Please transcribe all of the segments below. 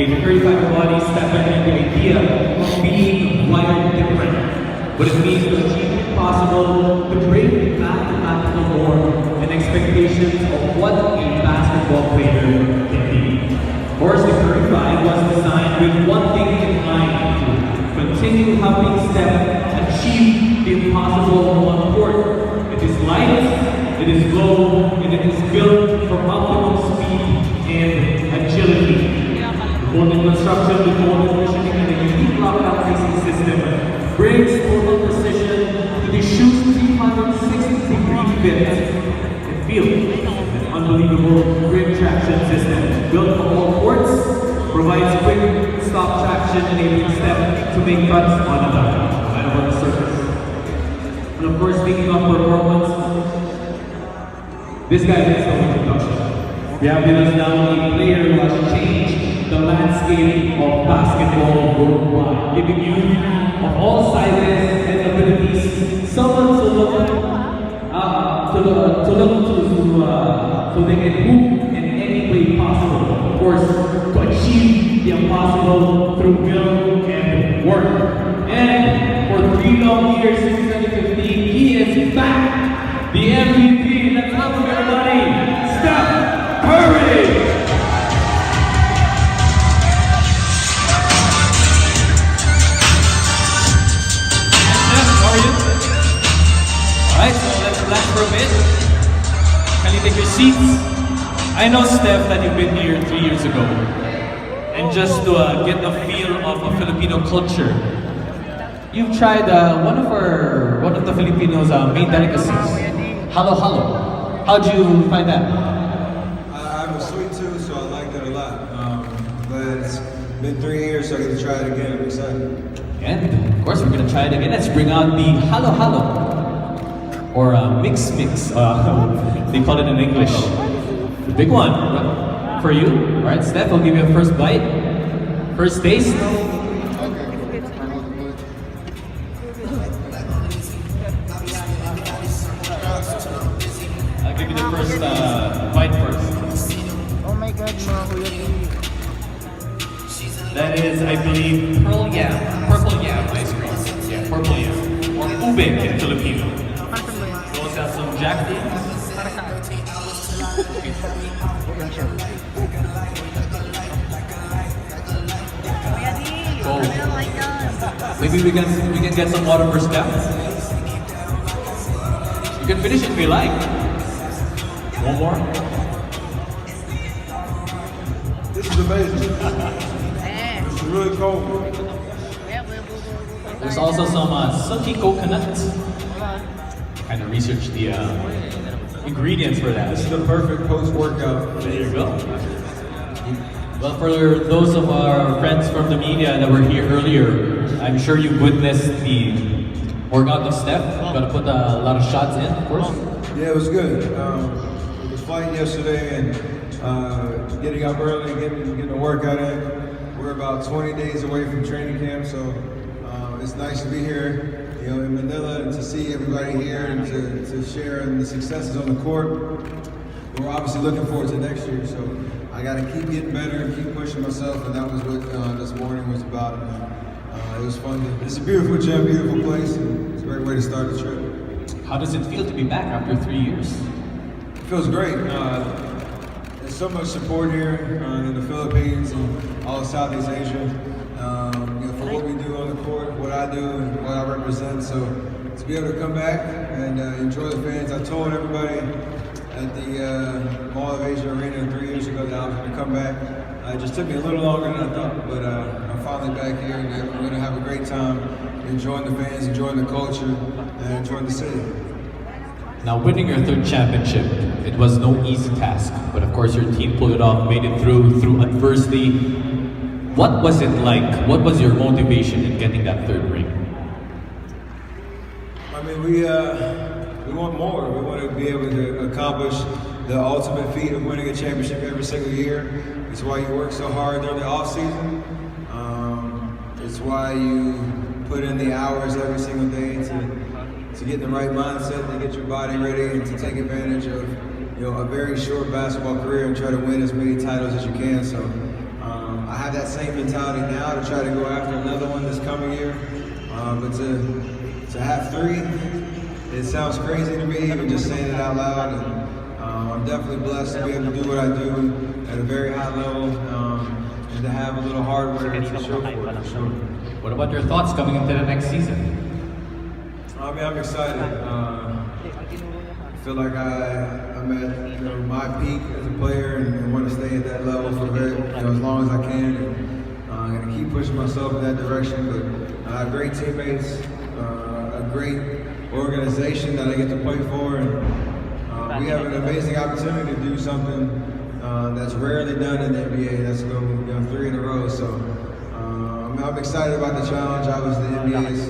the 35 body, Steph had the idea of being wired different. What it means to achieve the impossible, to break mathematical norm and expectations of what a basketball player can be. Of course, the 35 was designed with one thing in mind: to continue helping Steph achieve the impossible on court. It is light, it is low, and it is built for optimal speed and agility. The molded construction with molded cushioning and a unique lockout racing system brings total precision to the shoe's 360-degree fit and feel. An unbelievable grip traction system built for all courts provides quick stop traction, enabling Steph to make cuts on a dime, no matter what the surface. And of course, speaking of performance, this guy is no introduction. We have with us now a player who has changed the landscape of basketball worldwide, giving you of all sizes and abilities someone to look so they can hoop in any way possible. Of course, to achieve the impossible through will and work. And for 3 long years since 2015, he is back, the MVP. Let's welcome everybody, Steph Curry. Alright, so let's relax for a bit. Can you take your seats? I know, Steph, that you've been here 3 years ago. And just to get the feel of a Filipino culture, you've tried one of the Filipinos' main delicacies, halo halo. How'd you find that? I'm a sweet tooth, so I like that a lot. But it's been 3 years, so I get to try it again. I'm excited. And of course, we're gonna try it again. Let's bring out the halo halo. Or mix. They call it in English. The big one. For you. Alright, Steph, I'll give you a first bite. First taste. I'll give you the first bite first. Oh my god, mga kuya. That is, I believe, purple yam ice cream. Yeah, purple yam. Or ube in Filipino. We also have some jackfruit. Oh. Maybe we can get some water for Steph. You can finish it if you like. One more. This is amazing. This is really cold. There's also some suki coconut. Kind of research the ingredients for that. This is the perfect post-workout. There you go. Well, for those of our friends from the media that were here earlier, I'm sure you witnessed the workout of Steph. Got to put a lot of shots in, of course. Yeah, it was good. It was fighting yesterday and getting up early, getting a workout in. We're about 20 days away from training camp, so it's nice to be here, in Manila, and to see everybody here and to share in the successes on the court. We're obviously looking forward to next year, so I got to keep getting better and keep pushing myself, and that was what this morning was about. It was fun. It's a beautiful gym, beautiful place, and it's a great way to start the trip. How does it feel to be back after 3 years? It feels great. There's so much support here in the Philippines and all of Southeast Asia. For what we do on the court, what I do, and what I represent. So to be able to come back and enjoy the fans. I told everybody at the Mall of Asia Arena 3 years ago that I was going to come back. It just took me a little longer than I thought, but I'm finally back here, and we're going to have a great time enjoying the fans, enjoying the culture, and enjoying the city. Now, winning your third championship, it was no easy task, but of course your team pulled it off, made it through adversity. What was it like? What was your motivation in getting that third ring? I mean, we want more. We want to be able to accomplish the ultimate feat of winning a championship every single year. It's why you work so hard during the off season. It's why you put in the hours every single day to get in the right mindset, to get your body ready, and to take advantage of a very short basketball career and try to win as many titles as you can. So I have that same mentality now to try to go after another one this coming year. But to have 3, it sounds crazy to me, even just saying it out loud. And I'm definitely blessed to be able to do what I do at a very high level, and to have a little hardware to show for it, for sure. What about your thoughts coming into the next season? I mean, I'm excited. I feel like I'm at my peak as a player, and want to stay at that level for as long as I can. And I'm going to keep pushing myself in that direction. But great teammates, a great organization that I get to play for, and we have an amazing opportunity to do something that's rarely done in the NBA. That's go 3 in a row. So I'm excited about the challenge. Obviously, the NBA's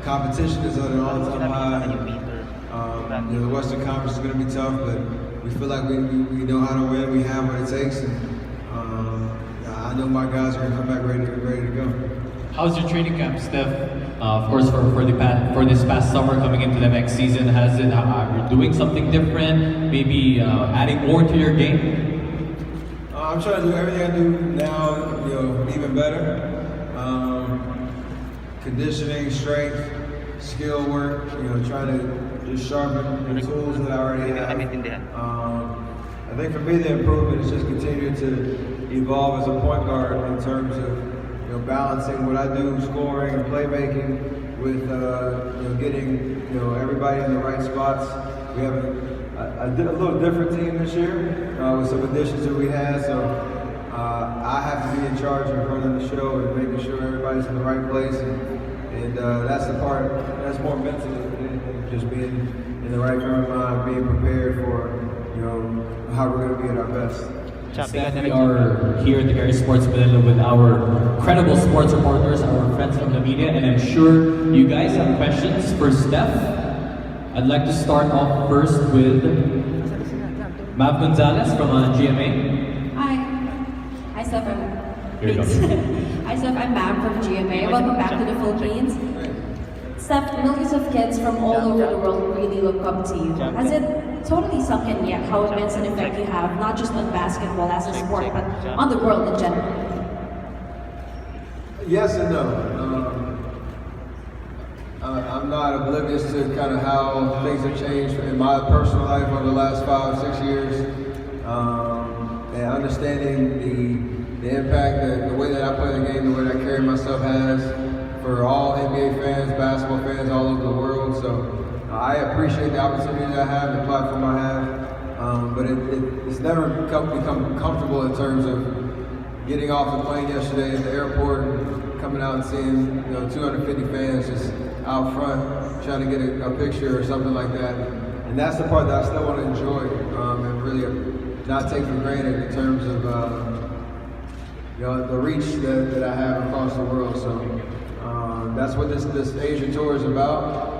competition is at an all-time high. The Western Conference is going to be tough, but we feel like we know how to win. We have what it takes, and I know my guys are going to come back ready to go. How's your training camp, Steph? Of course, for this past summer coming into the next season, you're doing something different? Maybe adding more to your game? I'm trying to do everything I do now, even better. Conditioning, strength, skill work. Trying to just sharpen the tools that I already have. I think for me the improvement is just continuing to evolve as a point guard in terms of balancing what I do, scoring and playmaking, with getting everybody in the right spots. We have a little different team this year with some additions that we had, so I have to be in charge of running the show and making sure everybody's in the right place, and that's the part that's more mental than just being in the right frame of mind, being prepared for how we're going to be at our best. Steph, we are here at the Gary Sports Manila with our credible sports reporters, our friends from the media, and I'm sure you guys have questions for Steph. I'd like to start off first with Mav Gonzalez from GMA. Hi, Steph. Here you go. Hi, Steph. I'm Mav from GMA. Welcome back to the Philippines. Steph, millions of kids from all over the world really look up to you. Has it totally sunk in yet how immense an effect you have, not just on basketball as a sport, but on the world in general? Yes and no. I'm not oblivious to kind of how things have changed in my personal life over the last 5-6 years, and understanding the impact that the way that I play the game, the way that I carry myself has for all NBA fans, basketball fans all over the world. So I appreciate the opportunity that I have, the platform I have, but it's never become comfortable in terms of getting off the plane yesterday at the airport and coming out and seeing 250 fans just out front trying to get a picture or something like that. And that's the part that I still want to enjoy and really not take for granted in terms of the reach that I have across the world. So that's what this Asia tour is about.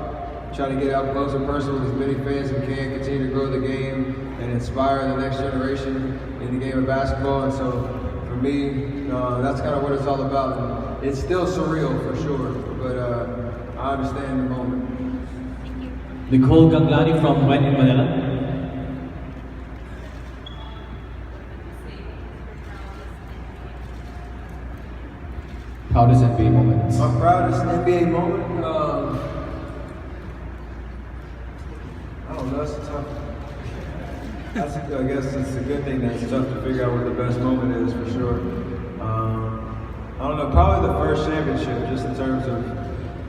Trying to get up close and personal with as many fans as we can, continue to grow the game and inspire the next generation in the game of basketball. And so for me, that's kind of what it's all about. And it's still surreal for sure, but I understand the moment. Nicole Ganglani from When in Manila. Proudest NBA moment? My proudest NBA moment? I don't know, that's tough. I guess it's a good thing that it's tough to figure out what the best moment is, for sure. I don't know, probably the first championship, just in terms of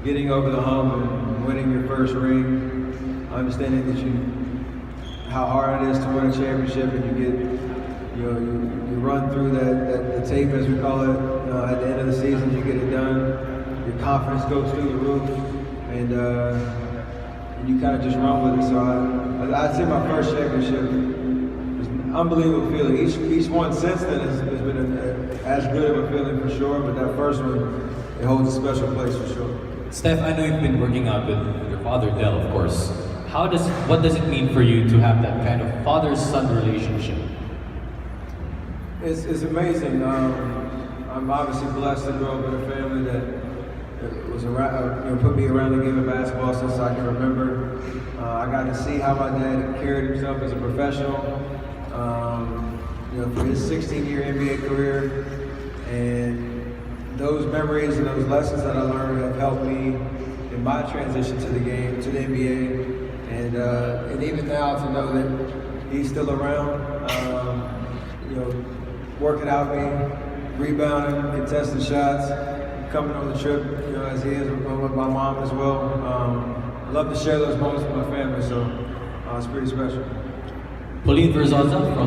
getting over the hump and winning your first ring, understanding that how hard it is to win a championship, and you run through the tape, as we call it, at the end of the season, you get it done, your confidence goes through the roof, and you kind of just run with it. So I'd say my first championship was an unbelievable feeling. Each one since then has been as good of a feeling for sure, but that first one, it holds a special place for sure. Steph, I know you've been working out with your father, Del, of course. What does it mean for you to have that kind of father-son relationship? It's amazing. I'm obviously blessed to grow up in a family that was around, put me around the game of basketball since I can remember. I got to see how my dad carried himself as a professional. For his 16-year NBA career, And those memories and those lessons that I learned have helped me in my transition to the game, to the NBA. And even now to know that he's still around, working out me, rebounding, contesting shots, coming on the trip, as he is with my mom as well. I love to share those moments with my family, so it's pretty special. Pauline Verzanza from